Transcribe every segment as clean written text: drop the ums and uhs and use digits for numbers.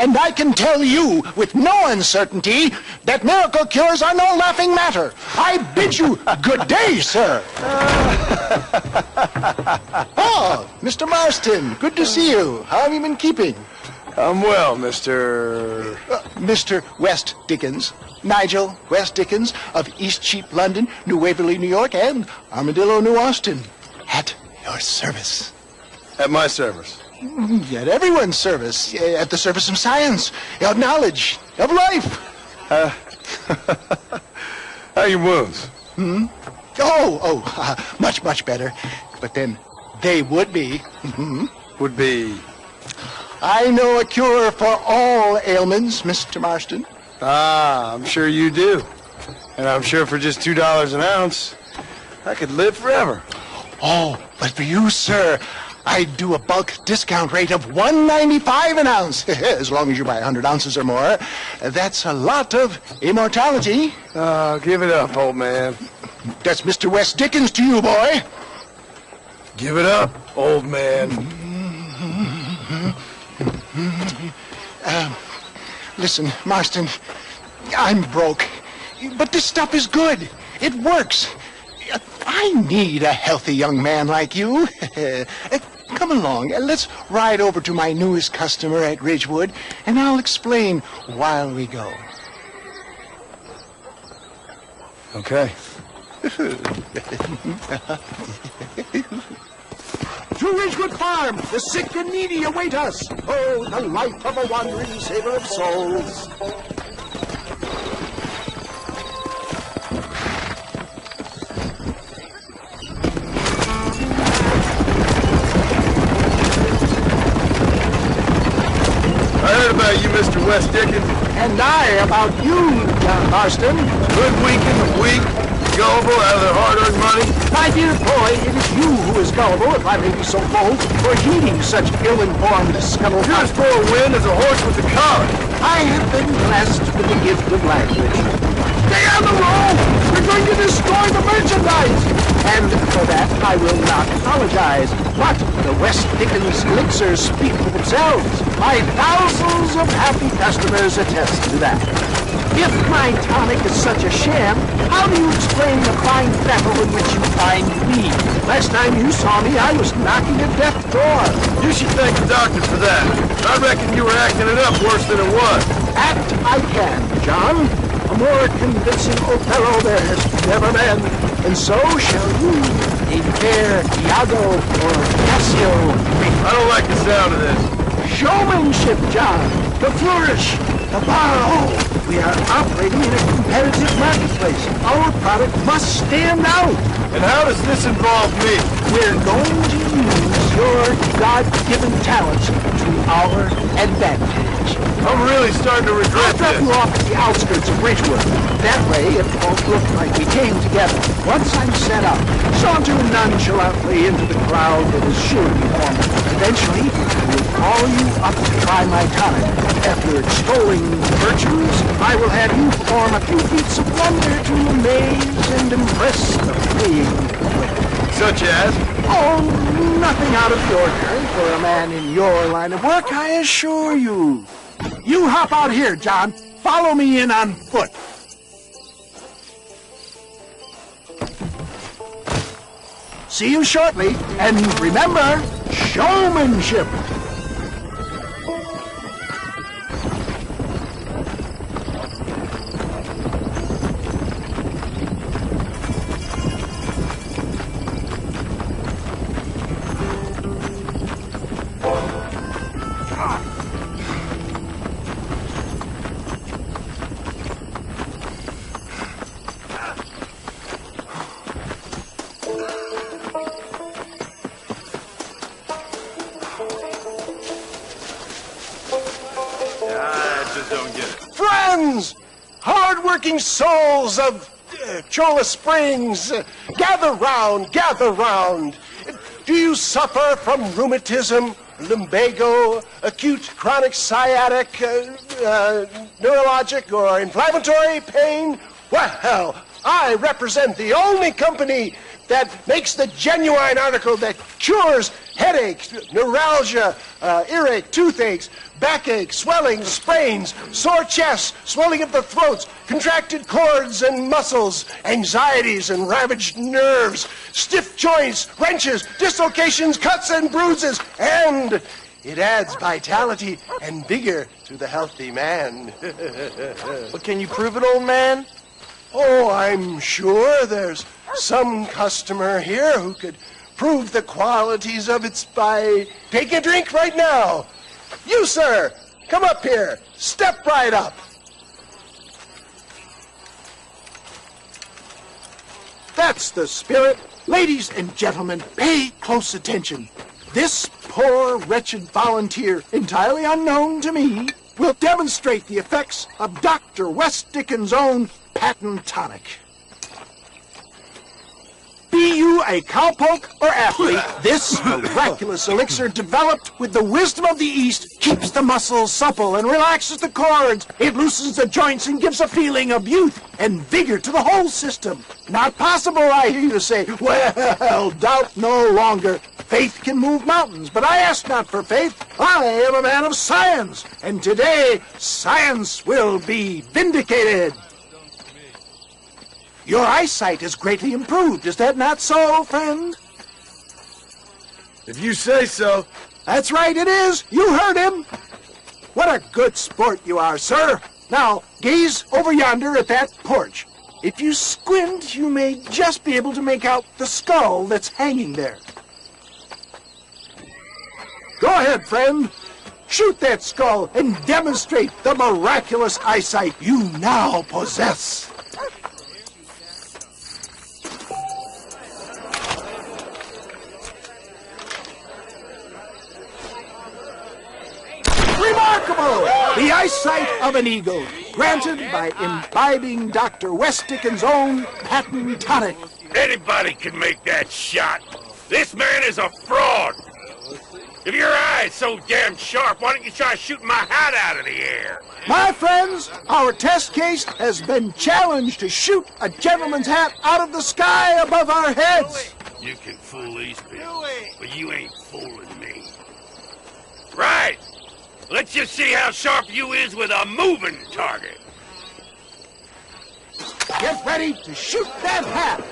And I can tell you with no uncertainty that miracle cures are no laughing matter. I bid you good day, sir. Oh, Mr. Marston, good to see you. How have you been keeping? I'm well, Mr. Mr. West Dickens. Nigel West Dickens of East Cheap, London, New Waverly, New York, and Armadillo, New Austin. At your service. At my service. At everyone's service. At the service of science, of knowledge, of life. How are your wounds? Much, much better. But then they would be. Would be? I know a cure for all ailments, Mr. Marston. Ah, I'm sure you do. And I'm sure for just $2 an ounce, I could live forever. Oh, but for you, sir, I'd do a bulk discount rate of $1.95 an ounce. As long as you buy 100 ounces or more. That's a lot of immortality. Give it up, old man. That's Mr. West Dickens to you, boy. Give it up, old man. Listen, Marston, I'm broke, but this stuff is good. It works. I need a healthy young man like you. Come along, let's ride over to my newest customer at Ridgewood, and I'll explain while we go. Okay. To Ridgewood Farm, the sick and needy await us. Oh, the life of a wandering saver of souls. I heard about you, Mr. West Dickens. And I about you, John Marston. Good week in the week. Gullible out of their hard-earned money. My dear boy, it is you who is gullible, if I may be so bold, for heeding such ill-informed scuttlebutt. You're as full of wind as a horse with a collar. I have been blessed with the gift of language. Stay on the road! We're going to destroy the merchandise! And for that, I will not apologize. But the West Dickens elixirs speak for themselves. My thousands of happy customers attest to that. If my tonic is such a sham, how do you explain the fine battle in which you find me? Last time you saw me, I was knocking a death door. You should thank the doctor for that. I reckon you were acting it up worse than it was. Act I can, John. A more convincing Othello there has never been. And so shall you, a fair Iago or Cassio. I don't like the sound of this. Showmanship, John. The flourish. The borrow. We are operating in a competitive marketplace. Our product must stand out. And how does this involve me? We're going to use your God-given talents to our advantage. I'm really starting to regret I'll drop this. you off at the outskirts of Ridgewood. That way it won't look like we came together. Once I'm set up, saunter nonchalantly into the crowd that is sure to be formed. Eventually, I will call you up to try my tonic. After extolling the virtues, I will have you perform a few feats of wonder to amaze and impress the fleeing public. Such as? Oh, nothing out of the ordinary for a man in your line of work, I assure you. You hop out here, John. Follow me in on foot. See you shortly, and remember, showmanship. Friends, hard-working souls of Cholla Springs, gather round, gather round. Do you suffer from rheumatism, lumbago, acute chronic sciatic, neurologic, or inflammatory pain? Well, I represent the only company that makes the genuine article that cures headaches, neuralgia, earache, toothaches, backache, swelling, sprains, sore chests, swelling of the throats, contracted cords and muscles, anxieties and ravaged nerves, stiff joints, wrenches, dislocations, cuts and bruises, and it adds vitality and vigor to the healthy man. But can you prove it, old man? Oh, I'm sure there's some customer here who could prove the qualities of it by... Take a drink right now. You, sir, come up here. Step right up. That's the spirit. Ladies and gentlemen, pay close attention. This poor, wretched volunteer, entirely unknown to me, will demonstrate the effects of Dr. West Dickens' own patent tonic. Be you a cowpoke or athlete, this miraculous elixir developed with the wisdom of the East keeps the muscles supple and relaxes the cords. It loosens the joints and gives a feeling of youth and vigor to the whole system. Not possible, I hear you say. Well, doubt no longer. Faith can move mountains, but I ask not for faith. I am a man of science, and today science will be vindicated. Your eyesight is greatly improved. Is that not so, friend? If you say so. That's right, it is. You heard him. What a good sport you are, sir. Now, gaze over yonder at that porch. If you squint, you may just be able to make out the skull that's hanging there. Go ahead, friend. Shoot that skull and demonstrate the miraculous eyesight you now possess. Remarkable! The eyesight of an eagle, granted by imbibing Dr. West Dickens' own patent tonic. Anybody can make that shot. This man is a fraud. If your eye's so damn sharp, why don't you try shooting my hat out of the air? My friends, our test case has been challenged to shoot a gentleman's hat out of the sky above our heads. You can fool these people, but you ain't fooling me. Right! Let's just see how sharp you is with a moving target. Get ready to shoot that hat.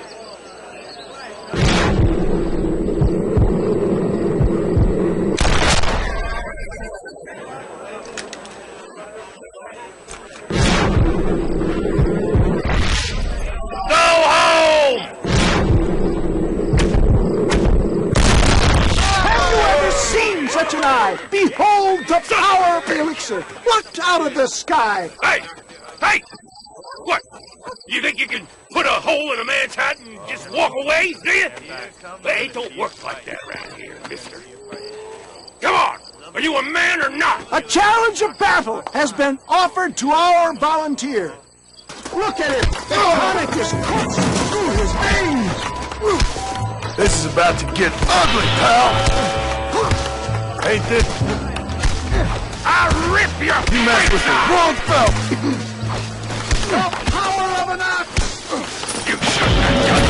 Such an eye! Behold the power of the elixir! Plucked out of the sky! Hey! Hey! What? You think you can put a hole in a man's hat and just walk away, do you? Hey, it don't work like that around here, mister. Come on! Are you a man or not? A challenge of battle has been offered to our volunteer. Look at it! The tonic is coursing through his veins! This is about to get ugly, pal! Ain't this? I'll rip your You mess with the wrong felt! The power of an ox! You shouldn't have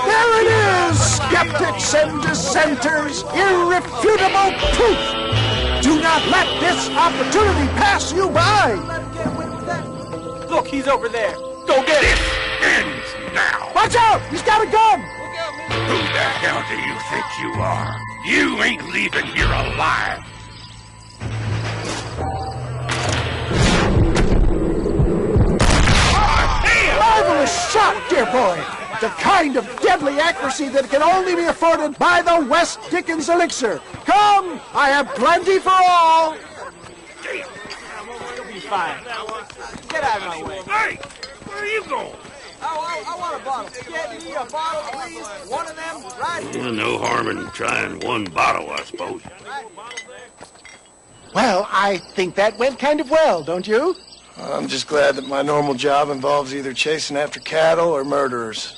There it is! Skeptics and dissenters, irrefutable truth! Do not let this opportunity pass you by! Look, he's over there. Go get him. ends now. Watch out! He's got a gun! Who the hell do you think you are? You ain't leaving here alive. Marvelous shot, dear boy! The kind of deadly accuracy that can only be afforded by the West Dickens elixir. Come, I have plenty for all. You'll be fine. Get out of my way. Hey, where are you going? I want a bottle. Get me a bottle, please. One of them, right here. Well, no harm in trying one bottle, I suppose. Well, I think that went kind of well, don't you? I'm just glad that my normal job involves either chasing after cattle or murderers.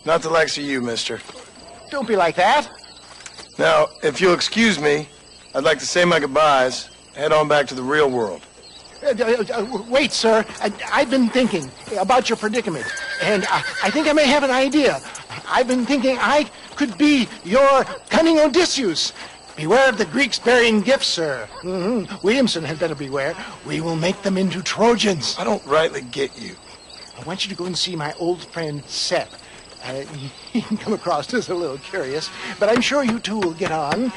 Not the likes of you, mister. Don't be like that. Now, if you'll excuse me, I'd like to say my goodbyes, head on back to the real world. Wait, sir. I've been thinking about your predicament, and I think I may have an idea. I've been thinking I could be your cunning Odysseus. Beware of the Greeks bearing gifts, sir. Williamson had better beware. We will make them into Trojans. I don't rightly get you. I want you to go and see my old friend Sep. He can come across as a little curious, but I'm sure you two will get on.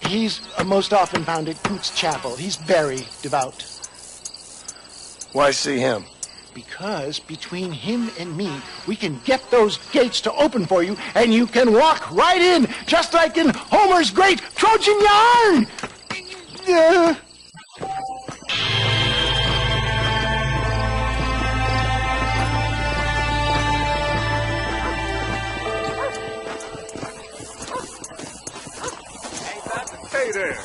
He's most often found at Coots Chapel. He's very devout. Why see him? Because between him and me, we can get those gates to open for you, and you can walk right in, just like in Homer's great Trojan yarn! Hey there.